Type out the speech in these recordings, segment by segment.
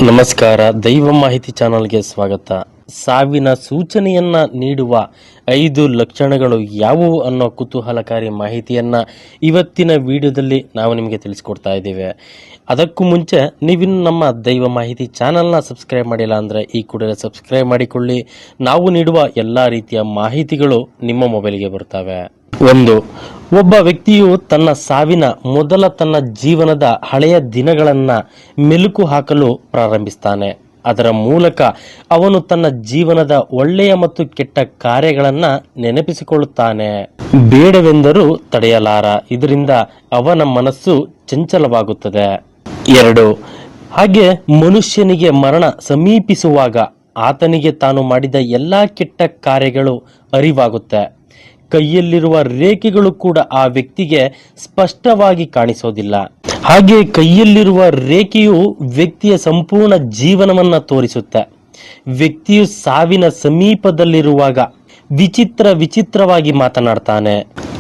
ನಮಸ್ಕಾರ, ದೈವ ಮಾಹಿತಿ ಚಾನಲ್ಗೆ ಸ್ವಾಗತ. ಸಾವಿನ ಸೂಚನೆಯನ್ನ ನೀಡುವ 5 ಲಕ್ಷಣಗಳು ಯಾವುವು ಅನ್ನೋ ಕುತೂಹಲಕಾರಿ ಮಾಹಿತಿಯನ್ನ ಇವತ್ತಿನ ವಿಡಿಯೋದಲ್ಲಿ ನಾವು ನಿಮಗೆ ತಿಳಿಸ್ಕೊಡ್ತಾ ಇದ್ದೇವೆ. ಅದಕ್ಕೂ ಮುಂಚೆ ನೀವಿನ್ನು ನಮ್ಮ ದೈವ ಮಾಹಿತಿ ಚಾನಲ್ನ ಸಬ್ಸ್ಕ್ರೈಬ್ ಮಾಡಿಲ್ಲ ಅಂದರೆ ಈ ಕೂಡಲೇ ಸಬ್ಸ್ಕ್ರೈಬ್ ಮಾಡಿಕೊಳ್ಳಿ. ನಾವು ನೀಡುವ ಎಲ್ಲ ರೀತಿಯ ಮಾಹಿತಿಗಳು ನಿಮ್ಮ ಮೊಬೈಲ್ಗೆ ಬರ್ತವೆ. 1. ಒಬ್ಬ ವ್ಯಕ್ತಿಯು ತನ್ನ ಸಾವಿನ ಮೊದಲ ತನ್ನ ಜೀವನದ ಹಳೆಯ ದಿನಗಳನ್ನ ಮೆಲುಕು ಹಾಕಲು ಪ್ರಾರಂಭಿಸ್ತಾನೆ. ಅದರ ಮೂಲಕ ಅವನು ತನ್ನ ಜೀವನದ ಒಳ್ಳೆಯ ಮತ್ತು ಕೆಟ್ಟ ಕಾರ್ಯಗಳನ್ನ ನೆನಪಿಸಿಕೊಳ್ಳುತ್ತಾನೆ. ಬೇಡವೆಂದರೂ ತಡೆಯಲಾರ, ಇದರಿಂದ ಅವನ ಮನಸ್ಸು ಚಂಚಲವಾಗುತ್ತದೆ. 2. ಹಾಗೆ ಮನುಷ್ಯನಿಗೆ ಮರಣ ಸಮೀಪಿಸುವಾಗ ಆತನಿಗೆ ತಾನು ಮಾಡಿದ ಎಲ್ಲಾ ಕೆಟ್ಟ ಕಾರ್ಯಗಳು ಅರಿವಾಗುತ್ತೆ. ಕೈಯಲ್ಲಿರುವ ರೇಖೆಗಳು ಕೂಡ ಆ ವ್ಯಕ್ತಿಗೆ ಸ್ಪಷ್ಟವಾಗಿ ಕಾಣಿಸೋದಿಲ್ಲ. ಹಾಗೆ ಕೈಯಲ್ಲಿರುವ ರೇಖೆಯು ವ್ಯಕ್ತಿಯ ಸಂಪೂರ್ಣ ಜೀವನವನ್ನ ತೋರಿಸುತ್ತೆ. ವ್ಯಕ್ತಿಯು ಸಾವಿನ ಸಮೀಪದಲ್ಲಿರುವಾಗ ವಿಚಿತ್ರವಾಗಿ ಮಾತನಾಡ್ತಾನೆ.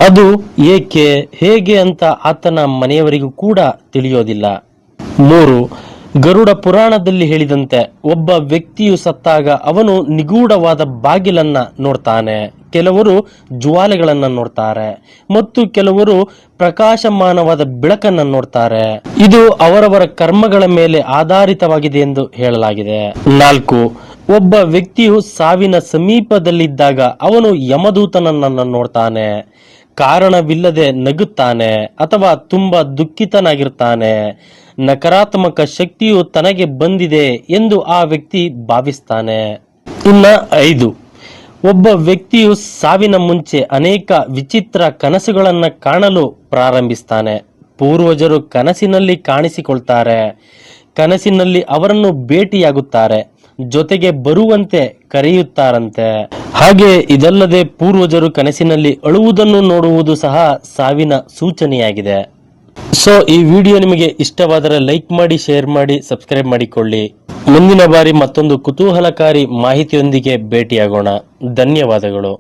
ಅದು ಏಕೆ ಹೇಗೆ ಅಂತ ಆತನ ಮನೆಯವರಿಗೂ ಕೂಡ ತಿಳಿಯೋದಿಲ್ಲ. 3. ಗರುಡ ಪುರಾಣದಲ್ಲಿ ಹೇಳಿದಂತೆ ಒಬ್ಬ ವ್ಯಕ್ತಿಯು ಸತ್ತಾಗ ಅವನು ನಿಗೂಢವಾದ ಬಾಗಿಲನ್ನ ನೋಡ್ತಾನೆ. ಕೆಲವರು ಜ್ವಾಲೆಗಳನ್ನ ನೋಡ್ತಾರೆ ಮತ್ತು ಕೆಲವರು ಪ್ರಕಾಶಮಾನವಾದ ಬೆಳಕನ್ನ ನೋಡ್ತಾರೆ. ಇದು ಅವರವರ ಕರ್ಮಗಳ ಮೇಲೆ ಆಧಾರಿತವಾಗಿದೆ ಎಂದು ಹೇಳಲಾಗಿದೆ. 4. ಒಬ್ಬ ವ್ಯಕ್ತಿಯು ಸಾವಿನ ಸಮೀಪದಲ್ಲಿದ್ದಾಗ ಅವನು ಯಮದೂತನನ್ನ ನೋಡ್ತಾನೆ. ಕಾರಣವಿಲ್ಲದೆ ನಗುತ್ತಾನೆ ಅಥವಾ ತುಂಬಾ ದುಃಖಿತನಾಗಿರ್ತಾನೆ. ನಕಾರಾತ್ಮಕ ಶಕ್ತಿಯು ತನಗೆ ಬಂದಿದೆ ಎಂದು ಆ ವ್ಯಕ್ತಿ ಭಾವಿಸ್ತಾನೆ. ಇನ್ನ 5. ಒಬ್ಬ ವ್ಯಕ್ತಿಯು ಸಾವಿನ ಮುಂಚೆ ಅನೇಕ ವಿಚಿತ್ರ ಕನಸುಗಳನ್ನ ಕಾಣಲು ಪ್ರಾರಂಭಿಸ್ತಾನೆ. ಪೂರ್ವಜರು ಕನಸಿನಲ್ಲಿ ಕಾಣಿಸಿಕೊಳ್ತಾರೆ. ಕನಸಿನಲ್ಲಿ ಅವರನ್ನು ಭೇಟಿಯಾಗುತ್ತಾರೆ, ಜೊತೆಗೆ ಬರುವಂತೆ ಕರೆಯುತ್ತಾರಂತೆ. ಹಾಗೆ ಇದಲ್ಲದೆ ಪೂರ್ವಜರು ಕನಸಿನಲ್ಲಿ ಅಳುವುದನ್ನು ನೋಡುವುದು ಸಹ ಸಾವಿನ ಸೂಚನೆಯಾಗಿದೆ. ಸೊ ಈ ವಿಡಿಯೋ ನಿಮಗೆ ಇಷ್ಟವಾದರೆ ಲೈಕ್ ಮಾಡಿ, ಶೇರ್ ಮಾಡಿ, ಸಬ್ಸ್ಕ್ರೈಬ್ ಮಾಡಿಕೊಳ್ಳಿ. ಮುಂದಿನ ಬಾರಿ ಮತ್ತೊಂದು ಕುತೂಹಲಕಾರಿ ಮಾಹಿತಿಯೊಂದಿಗೆ ಭೇಟಿಯಾಗೋಣ. ಧನ್ಯವಾದಗಳು.